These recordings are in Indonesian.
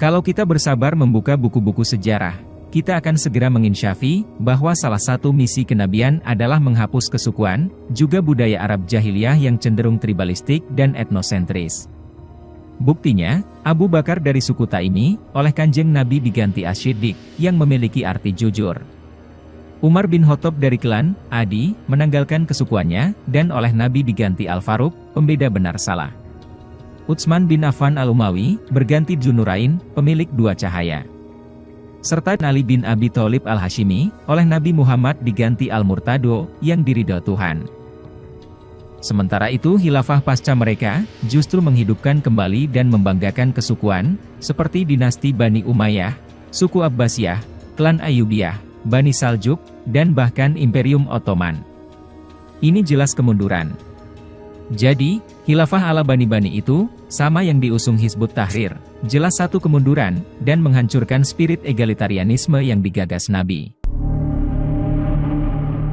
Kalau kita bersabar membuka buku-buku sejarah, kita akan segera menginsyafi bahwa salah satu misi kenabian adalah menghapus kesukuan, juga budaya Arab jahiliyah yang cenderung tribalistik dan etnosentris. Buktinya, Abu Bakar dari suku Taimi, oleh Kanjeng Nabi diganti Asyiddiq, yang memiliki arti jujur. Umar bin Khattab dari klan Adi, menanggalkan kesukuannya, dan oleh Nabi diganti Al-Faruq, pembeda benar salah. Utsman bin Affan Al-Umawi, berganti Dzunurain, pemilik dua cahaya. Serta Ali bin Abi Thalib Al-Hashimi, oleh Nabi Muhammad diganti Al-Murtado, yang diridho Tuhan. Sementara itu khilafah pasca mereka, justru menghidupkan kembali dan membanggakan kesukuan, seperti dinasti Bani Umayyah, suku Abbasiyah, klan Ayyubiyah, Bani Saljuk, dan bahkan Imperium Ottoman. Ini jelas kemunduran. Jadi, khilafah ala Bani-Bani itu, sama yang diusung Hizbut Tahrir, jelas satu kemunduran, dan menghancurkan spirit egalitarianisme yang digagas Nabi.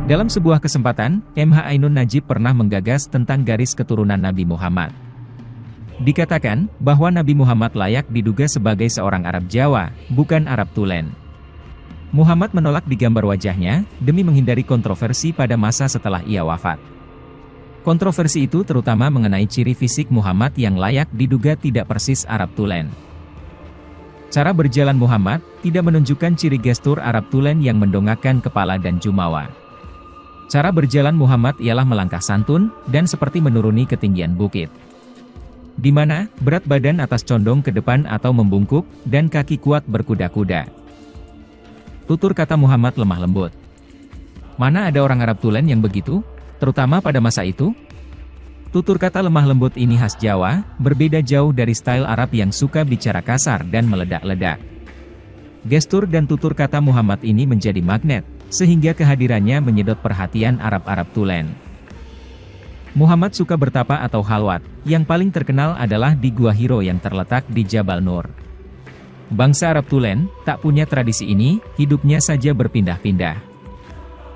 Dalam sebuah kesempatan, MH Ainun Najib pernah menggagas tentang garis keturunan Nabi Muhammad. Dikatakan, bahwa Nabi Muhammad layak diduga sebagai seorang Arab Jawa, bukan Arab Tulen. Muhammad menolak digambar wajahnya, demi menghindari kontroversi pada masa setelah ia wafat. Kontroversi itu terutama mengenai ciri fisik Muhammad yang layak diduga tidak persis Arab Tulen. Cara berjalan Muhammad, tidak menunjukkan ciri gestur Arab Tulen yang mendongakkan kepala dan jumawa. Cara berjalan Muhammad ialah melangkah santun, dan seperti menuruni ketinggian bukit. Di mana, berat badan atas condong ke depan atau membungkuk, dan kaki kuat berkuda-kuda. Tutur kata Muhammad lemah lembut. Mana ada orang Arab Tulen yang begitu, terutama pada masa itu? Tutur kata lemah lembut ini khas Jawa, berbeda jauh dari style Arab yang suka bicara kasar dan meledak-ledak. Gestur dan tutur kata Muhammad ini menjadi magnet, sehingga kehadirannya menyedot perhatian Arab-Arab Tulen. Muhammad suka bertapa atau halwat, yang paling terkenal adalah di Gua Hiro yang terletak di Jabal Nur. Bangsa Arab Tulen, tak punya tradisi ini, hidupnya saja berpindah-pindah.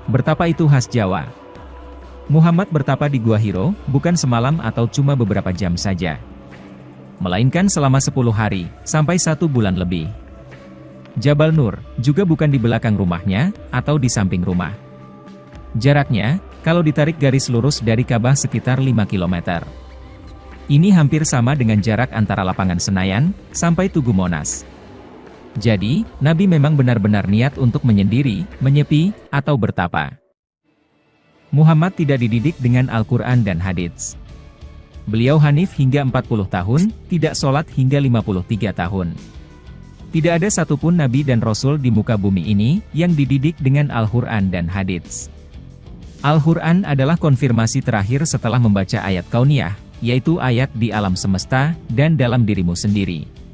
Bertapa itu khas Jawa. Muhammad bertapa di Gua Hiro, bukan semalam atau cuma beberapa jam saja. Melainkan selama 10 hari, sampai 1 bulan lebih. Jabal Nur, juga bukan di belakang rumahnya, atau di samping rumah. Jaraknya, kalau ditarik garis lurus dari Ka'bah sekitar 5 km. Ini hampir sama dengan jarak antara lapangan Senayan, sampai Tugu Monas. Jadi, Nabi memang benar-benar niat untuk menyendiri, menyepi, atau bertapa. Muhammad tidak dididik dengan Al-Quran dan hadits. Beliau hanif hingga 40 tahun, tidak sholat hingga 53 tahun. Tidak ada satupun Nabi dan Rasul di muka bumi ini, yang dididik dengan Al-Quran dan hadits. Al-Quran adalah konfirmasi terakhir setelah membaca ayat kauniyah, yaitu ayat di alam semesta, dan dalam dirimu sendiri.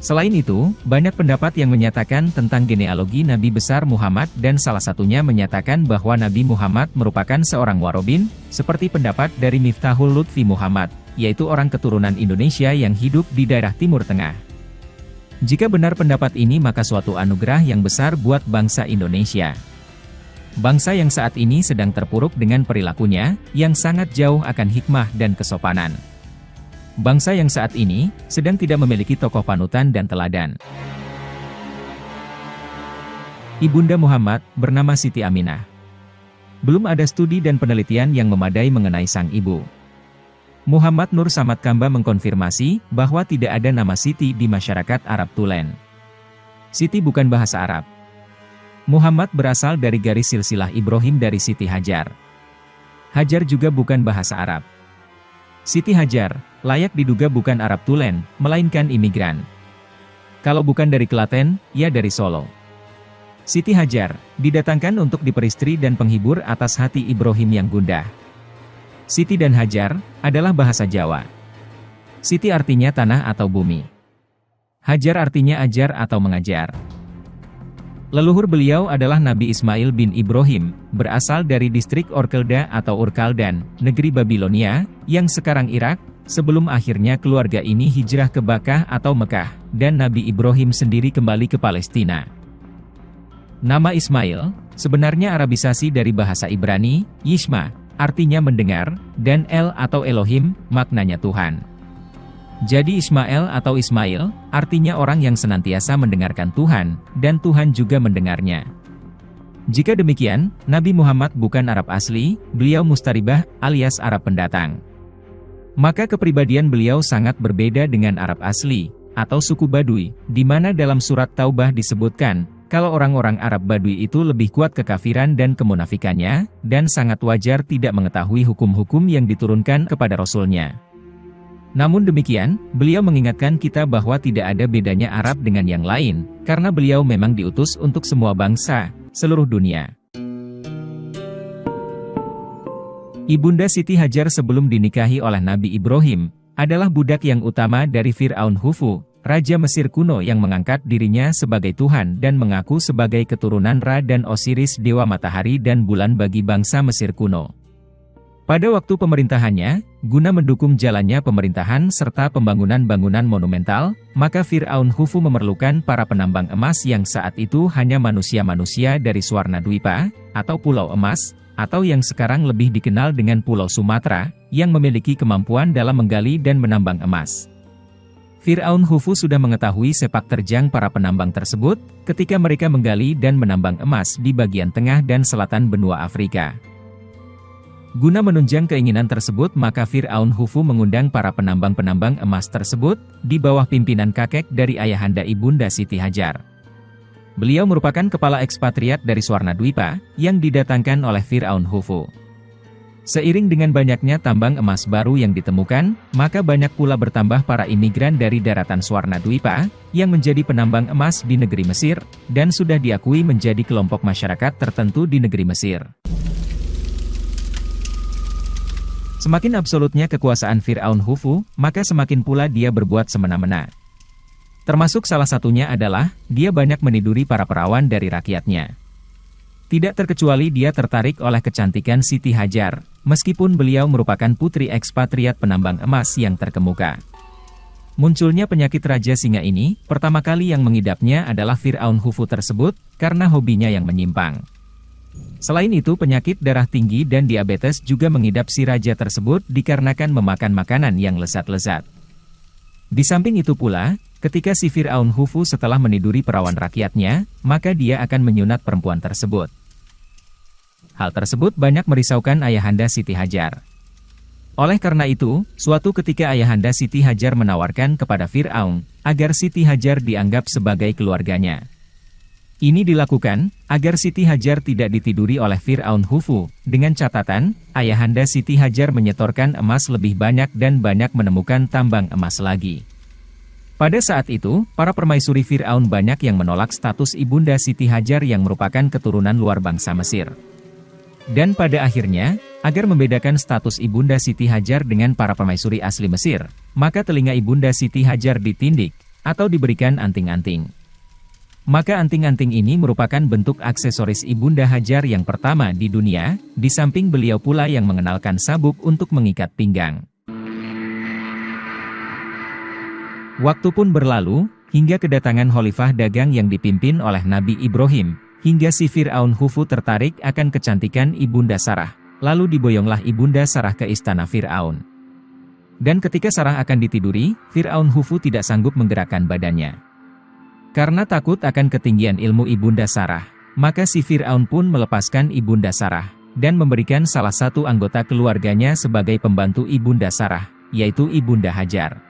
Selain itu, banyak pendapat yang menyatakan tentang genealogi Nabi besar Muhammad dan salah satunya menyatakan bahwa Nabi Muhammad merupakan seorang warobin, seperti pendapat dari Miftahul Lutfi Muhammad, yaitu orang keturunan Indonesia yang hidup di daerah Timur Tengah. Jika benar pendapat ini maka suatu anugerah yang besar buat bangsa Indonesia. Bangsa yang saat ini sedang terpuruk dengan perilakunya, yang sangat jauh akan hikmah dan kesopanan. Bangsa yang saat ini, sedang tidak memiliki tokoh panutan dan teladan. Ibunda Muhammad, bernama Siti Aminah. Belum ada studi dan penelitian yang memadai mengenai sang ibu. Muhammad Nur Samad Kamba mengkonfirmasi, bahwa tidak ada nama Siti di masyarakat Arab Tulen. Siti bukan bahasa Arab. Muhammad berasal dari garis silsilah Ibrahim dari Siti Hajar. Hajar juga bukan bahasa Arab. Siti Hajar, layak diduga bukan Arab Tulen, melainkan imigran. Kalau bukan dari Klaten, ya dari Solo. Siti Hajar, didatangkan untuk diperistri dan penghibur atas hati Ibrahim yang gundah. Siti dan Hajar, adalah bahasa Jawa. Siti artinya tanah atau bumi. Hajar artinya ajar atau mengajar. Leluhur beliau adalah Nabi Ismail bin Ibrahim, berasal dari distrik Orkelda atau Urkaldan, negeri Babilonia, yang sekarang Irak, sebelum akhirnya keluarga ini hijrah ke Bakkah atau Mekah, dan Nabi Ibrahim sendiri kembali ke Palestina. Nama Ismail, sebenarnya Arabisasi dari bahasa Ibrani, Yishma, artinya mendengar, dan El atau Elohim, maknanya Tuhan. Jadi Ismail atau Ismail, artinya orang yang senantiasa mendengarkan Tuhan, dan Tuhan juga mendengarnya. Jika demikian, Nabi Muhammad bukan Arab asli, beliau mustaribah alias Arab pendatang. Maka kepribadian beliau sangat berbeda dengan Arab asli, atau suku Badui, di mana dalam surat Taubah disebutkan, kalau orang-orang Arab Badui itu lebih kuat kekafiran dan kemunafikannya, dan sangat wajar tidak mengetahui hukum-hukum yang diturunkan kepada Rasulnya. Namun demikian, beliau mengingatkan kita bahwa tidak ada bedanya Arab dengan yang lain, karena beliau memang diutus untuk semua bangsa, seluruh dunia. Ibunda Siti Hajar sebelum dinikahi oleh Nabi Ibrahim, adalah budak yang utama dari Fir'aun Khufu, Raja Mesir kuno yang mengangkat dirinya sebagai Tuhan dan mengaku sebagai keturunan Ra dan Osiris dewa matahari dan bulan bagi bangsa Mesir kuno. Pada waktu pemerintahannya, guna mendukung jalannya pemerintahan serta pembangunan bangunan monumental, maka Fir'aun Khufu memerlukan para penambang emas yang saat itu hanya manusia-manusia dari Swarnadwipa, atau Pulau Emas, atau yang sekarang lebih dikenal dengan Pulau Sumatera, yang memiliki kemampuan dalam menggali dan menambang emas. Fir'aun Khufu sudah mengetahui sepak terjang para penambang tersebut, ketika mereka menggali dan menambang emas di bagian tengah dan selatan benua Afrika. Guna menunjang keinginan tersebut maka Fir'aun Khufu mengundang para penambang-penambang emas tersebut, di bawah pimpinan kakek dari ayahanda Ibunda Siti Hajar. Beliau merupakan kepala ekspatriat dari Swarnadwipa, yang didatangkan oleh Fir'aun Khufu. Seiring dengan banyaknya tambang emas baru yang ditemukan, maka banyak pula bertambah para imigran dari daratan Swarnadwipa, yang menjadi penambang emas di negeri Mesir, dan sudah diakui menjadi kelompok masyarakat tertentu di negeri Mesir. Semakin absolutnya kekuasaan Fir'aun Khufu, maka semakin pula dia berbuat semena-mena. Termasuk salah satunya adalah, dia banyak meniduri para perawan dari rakyatnya. Tidak terkecuali dia tertarik oleh kecantikan Siti Hajar, meskipun beliau merupakan putri ekspatriat penambang emas yang terkemuka. Munculnya penyakit Raja Singa ini, pertama kali yang mengidapnya adalah Fir'aun Khufu tersebut, karena hobinya yang menyimpang. Selain itu penyakit darah tinggi dan diabetes juga mengidap si raja tersebut dikarenakan memakan makanan yang lezat-lezat. Di samping itu pula, ketika si Fir'aun Khufu setelah meniduri perawan rakyatnya, maka dia akan menyunat perempuan tersebut. Hal tersebut banyak merisaukan ayahanda Siti Hajar. Oleh karena itu, suatu ketika ayahanda Siti Hajar menawarkan kepada Fir'aun, agar Siti Hajar dianggap sebagai keluarganya. Ini dilakukan, agar Siti Hajar tidak ditiduri oleh Fir'aun Khufu, dengan catatan, ayahanda Siti Hajar menyetorkan emas lebih banyak dan banyak menemukan tambang emas lagi. Pada saat itu, para permaisuri Fir'aun banyak yang menolak status Ibunda Siti Hajar yang merupakan keturunan luar bangsa Mesir. Dan pada akhirnya, agar membedakan status Ibunda Siti Hajar dengan para permaisuri asli Mesir, maka telinga Ibunda Siti Hajar ditindik, atau diberikan anting-anting. Maka anting-anting ini merupakan bentuk aksesoris Ibunda Hajar yang pertama di dunia, di samping beliau pula yang mengenalkan sabuk untuk mengikat pinggang. Waktu pun berlalu, hingga kedatangan khalifah dagang yang dipimpin oleh Nabi Ibrahim, hingga si Fir'aun Khufu tertarik akan kecantikan Ibunda Sarah, lalu diboyonglah Ibunda Sarah ke istana Fir'aun. Dan ketika Sarah akan ditiduri, Fir'aun Khufu tidak sanggup menggerakkan badannya. Karena takut akan ketinggian ilmu Ibunda Sarah, maka si Fir'aun pun melepaskan Ibunda Sarah, dan memberikan salah satu anggota keluarganya sebagai pembantu Ibunda Sarah, yaitu Ibunda Hajar.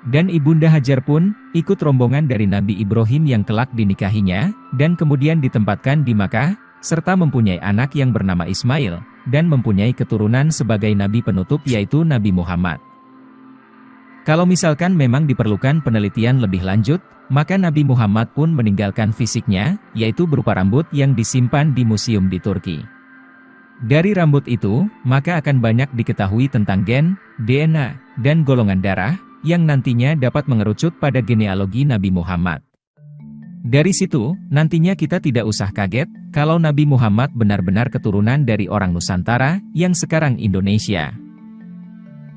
Dan Ibunda Hajar pun ikut rombongan dari Nabi Ibrahim yang kelak dinikahinya, dan kemudian ditempatkan di Makkah, serta mempunyai anak yang bernama Ismail, dan mempunyai keturunan sebagai Nabi penutup yaitu Nabi Muhammad. Kalau misalkan memang diperlukan penelitian lebih lanjut, maka Nabi Muhammad pun meninggalkan fisiknya, yaitu berupa rambut yang disimpan di museum di Turki. Dari rambut itu, maka akan banyak diketahui tentang gen, DNA, dan golongan darah, yang nantinya dapat mengerucut pada genealogi Nabi Muhammad. Dari situ, nantinya kita tidak usah kaget, kalau Nabi Muhammad benar-benar keturunan dari orang Nusantara, yang sekarang Indonesia.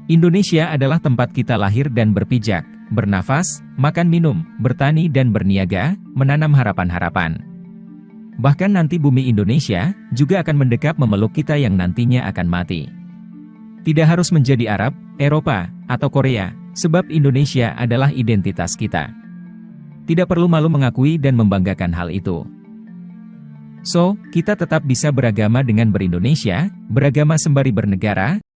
Indonesia adalah tempat kita lahir dan berpijak, bernafas, makan minum, bertani dan berniaga, menanam harapan-harapan. Bahkan nanti bumi Indonesia, juga akan mendekap memeluk kita yang nantinya akan mati. Tidak harus menjadi Arab, Eropa, atau Korea, Sebab Indonesia adalah identitas kita. Tidak perlu malu mengakui dan membanggakan hal itu. So, kita tetap bisa beragama dengan berindonesia, beragama sembari bernegara,